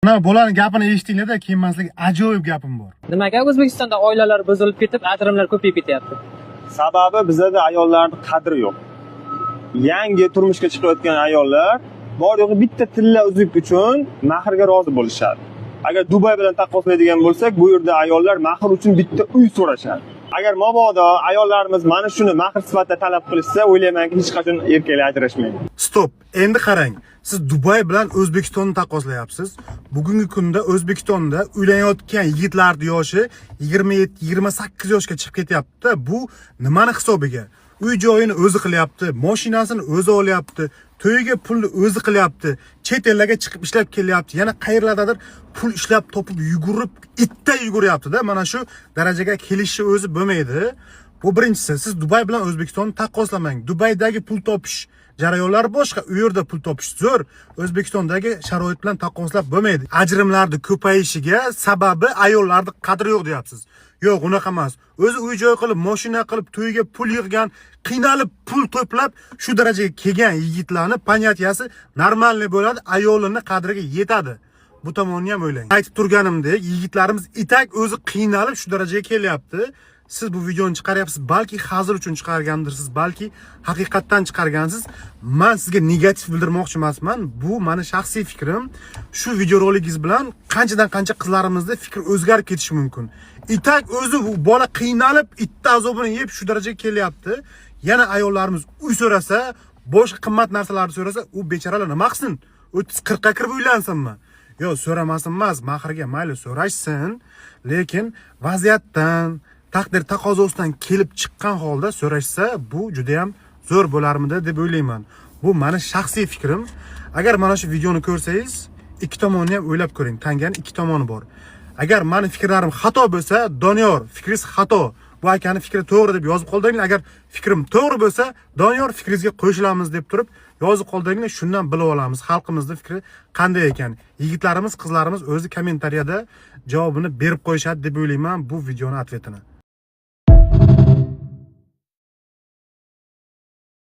Mana bolaning gapini eshitdinglar-da, keyin men sizlarga ajoyib gapim bor. Nimaga O'zbekistonda oilalar buzilib ketib, ajrimlar ko'payib ketyapti? Sababi bizda ayollarning qadri yo'q. Yangi turmushga chiqayotgan ayollar bor-yo'g'i bitta tilla uzuk uchun mahrga rozi bo'lishadi. Agar Dubay bilan taqqoslaydigan bo'lsak, bu yerda ayollar mahr uchun bitta uy so'rashadi. Agar mabodo ayollarimiz mana shuni mahr sifatida talab qilishsa, o'ylaymanki hech qachon erkaklar ajrashmaydi. Stop. Endi qarang. Siz Dubay bilan O'zbekistonni taqqoslayapsiz. Bugungi kunda O'zbekistonda uylanayotgan yigitlarning yoshi 27-28 yoshga chiqib ketyapti. Bu nimani hisobiga? Uy joyini o'zi qilyapti, mashinasini o'zi olyapti, to'yiga pulni o'zi qilyapti, chet ellarga chiqib ishlab kelyapti, yana qayerlardadir pul ishlab topib yugurib, itday yuguryapti-da. Mana shu darajaga kelishi o'zi bo'lmaydi. Bu birinchisi. Siz Dubay bilan O'zbekistonni taqqoslamang. Dubaydagi pul topish jarayonlari boshqa, u yerda pul topish zo'r. O'zbekistondagi sharoit bilan taqqoslab bo'lmaydi. Ajrimlarning ko'payishiga sababi ayollarning qadri yo'q deyapsiz. Yo'q, unaqa emas. O'zi uy joy qilib, mashina qilib, to'yiga pul yig'gan, qiynalib pul to'plab shu darajaga kelgan yigitlarning понятияsi normalniy bo'ladi, ayolining qadriga yetadi. Bu tomonni ham o'ylang. Aytib turganimdek, yigitlarimiz itak o'zi qiynalib shu darajaga kelyapti. Siz bu videoni chiqaryapsiz, balki hazil uchun chiqargandirsiz, balki haqiqatdan chiqargansiz. Men sizga negativ bildirmoqchi emasman. Bu meni shaxsiy fikrim. Shu videorolingiz bilan qanchadan qancha qizlarimizda fikr o'zgarib ketishi mumkin. Itak o'zi bu bola qiynalib, itda azobini yeb shu darajaga kelyapti. Yana ayollarimiz uy so'rasa, boshqa qimmat narsalarni so'rasa, u bechoralar nima qilsin? 30-40 ga kirib uylansinmi? Yo'q, so'ramasin emas, mahrga mayli so'rashsin, lekin vaziyatdan taqdir taqozosidan kelib chiqqan holda so'rashsa, bu juda ham zo'r bo'larmidi deb o'ylayman. Bu meni shaxsiy fikrim. Agar mana shu videoni ko'rsangiz, ikki tomonni ham o'ylab ko'ring. Tanganing ikki tomoni bor. Agar meni fikrlarim xato bo'lsa, Doniyor, fikringiz xato. Bu akani fikri to'g'ri deb yozib qoldiringlar. Agar fikrim to'g'ri bo'lsa, Doniyor fikringizga qo'shilamiz deb turib yozib qoldiringlar. Shundan bilib olamiz xalqimizning fikri qanday ekan. Yigitlarimiz, qizlarimiz o'zi kommentariyada javobini berib qo'yishadi deb o'ylayman bu videoni atvetini.